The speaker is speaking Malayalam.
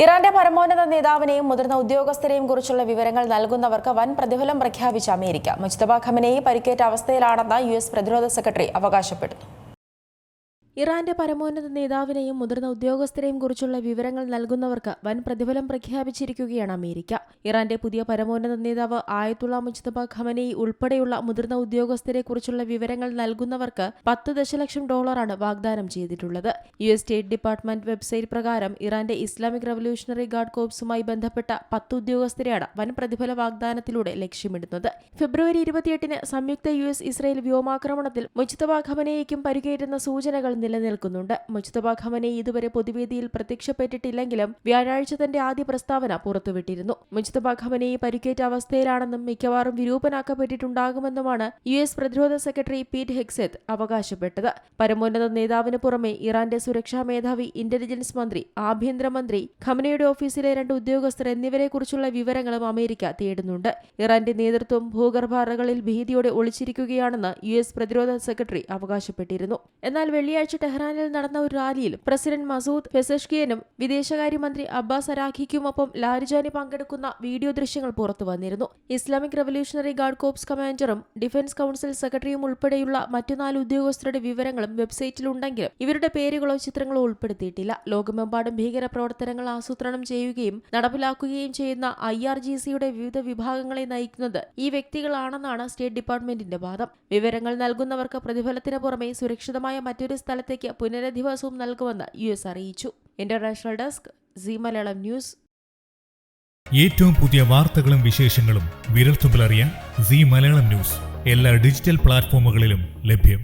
ഇറാന്റെ പരമോന്നത നേതാവിനെയും മുതിർന്ന ഉദ്യോഗസ്ഥരെയും കുറിച്ചുള്ള വിവരങ്ങൾ നൽകുന്നവർക്ക് വൻ പ്രതിഫലം പ്രഖ്യാപിച്ച അമേരിക്ക. മുജ്തബ ഖമനേയി പരിക്കേറ്റ അവസ്ഥയിലാണെന്ന് യുഎസ് പ്രതിരോധ സെക്രട്ടറി അവകാശപ്പെടുന്നു. ഇറാന്റെ പരമോന്നത നേതാവിനെയും മുതിർന്ന ഉദ്യോഗസ്ഥരെയും കുറിച്ചുള്ള വിവരങ്ങൾ നൽകുന്നവർക്ക് വൻ പ്രതിഫലം പ്രഖ്യാപിച്ചിരിക്കുകയാണ് അമേരിക്ക. ഇറാന്റെ പുതിയ പരമോന്നത നേതാവ് ആയത്തുള്ള മുജ്തബ ഖമനേയി ഉൾപ്പെടെയുള്ള മുതിർന്ന ഉദ്യോഗസ്ഥരെ കുറിച്ചുള്ള വിവരങ്ങൾ നൽകുന്നവർക്ക് $10 ദശലക്ഷം വാഗ്ദാനം ചെയ്തിട്ടുള്ളത്. യുഎസ് സ്റ്റേറ്റ് ഡിപ്പാർട്ട്മെന്റ് വെബ്സൈറ്റ് പ്രകാരം ഇറാന്റെ ഇസ്ലാമിക് റവല്യൂഷണറി ഗാർഡ് കോർപ്സുമായി ബന്ധപ്പെട്ട 10 ഉദ്യോഗസ്ഥരെയാണ് വൻ പ്രതിഫല വാഗ്ദാനത്തിലൂടെ ലക്ഷ്യമിടുന്നത്. ഫെബ്രുവരി 28-ന് സംയുക്ത യുഎസ്-ഇസ്രായേൽ വ്യോമാക്രമണത്തിൽ മുജ്തബ ഖമനേയിക്കും പരിക്കേറ്റെന്ന സൂചനകൾ നിലനിൽക്കുന്നുണ്ട്. മുജ്തബ ഖമനേയി ഇതുവരെ പൊതുവേദിയിൽ പ്രത്യക്ഷപ്പെട്ടിട്ടില്ലെങ്കിലും വ്യാഴാഴ്ച തന്റെ ആദ്യ പ്രസ്താവന പുറത്തുവിട്ടിരുന്നു. മുജ്തബ ഖമനേയി പരിക്കേറ്റ അവസ്ഥയിലാണെന്നും മിക്കവാറും വിരൂപനാക്കപ്പെട്ടിട്ടുണ്ടാകുമെന്നുമാണ് യുഎസ് പ്രതിരോധ സെക്രട്ടറി പീറ്റ് ഹെഗ്സെത്ത് അവകാശപ്പെട്ടത്. പരമോന്നത നേതാവിന് പുറമെ ഇറാന്റെ സുരക്ഷാ മേധാവി, ഇന്റലിജൻസ് മന്ത്രി, ആഭ്യന്തരമന്ത്രി, ഖമനേയിയുടെ ഓഫീസിലെ 2 ഉദ്യോഗസ്ഥർ എന്നിവരെക്കുറിച്ചുള്ള വിവരങ്ങളും അമേരിക്ക തേടുന്നുണ്ട്. ഇറാന്റെ നേതൃത്വം ഭൂഗർഭ അറകളിൽ ഭീതിയോടെ ഒളിച്ചിരിക്കുകയാണെന്ന് യുഎസ് പ്രതിരോധ സെക്രട്ടറി അവകാശപ്പെട്ടിരുന്നു. എന്നാൽ വെള്ളിയാഴ്ച ടെഹ്റാനിൽ നടന്ന ഒരു റാലിയിൽ പ്രസിഡന്റ് മസൂദ് പെസഷ്കിയനും വിദേശകാര്യമന്ത്രി അബ്ബാസ് അരാഖിക്കുമൊപ്പം ലാരിജാനി പങ്കെടുക്കുന്ന വീഡിയോ ദൃശ്യങ്ങൾ പുറത്തുവന്നിരുന്നു. ഇസ്ലാമിക് റവല്യൂഷണറി ഗാർഡ് കോർപ്സ് കമാൻഡറും ഡിഫൻസ് കൌൺസിൽ സെക്രട്ടറിയും ഉൾപ്പെടെയുള്ള മറ്റു 4 ഉദ്യോഗസ്ഥരുടെ വിവരങ്ങളും വെബ്സൈറ്റിലുണ്ടെങ്കിലും ഇവരുടെ പേരുകളോ ചിത്രങ്ങളോ ഉൾപ്പെടുത്തിയിട്ടില്ല. ലോകമെമ്പാടും ഭീകരപ്രവർത്തനങ്ങൾ ആസൂത്രണം ചെയ്യുകയും നടപ്പിലാക്കുകയും ചെയ്യുന്ന IRGCയുടെ വിവിധ വിഭാഗങ്ങളെ നയിക്കുന്നത് ഈ വ്യക്തികളാണെന്നാണ് സ്റ്റേറ്റ് ഡിപ്പാർട്ട്മെന്റിന്റെ വാദം. വിവരങ്ങൾ നൽകുന്നവർക്ക് പ്രതിഫലത്തിന് പുറമെ സുരക്ഷിതമായ മറ്റൊരു സ്ഥലത്തേക്ക് പുനരധിവാസവും നൽകുമെന്ന് യുഎസ് അറിയിച്ചു. International desk, Zee Malayalam news. ഏറ്റവും പുതിയ വാർത്തകളും വിശേഷങ്ങളും വിരൽത്തുമ്പിലറിയാൻ സീ മലയാളം ന്യൂസ് എല്ലാ ഡിജിറ്റൽ പ്ലാറ്റ്ഫോമുകളിലും ലഭ്യം.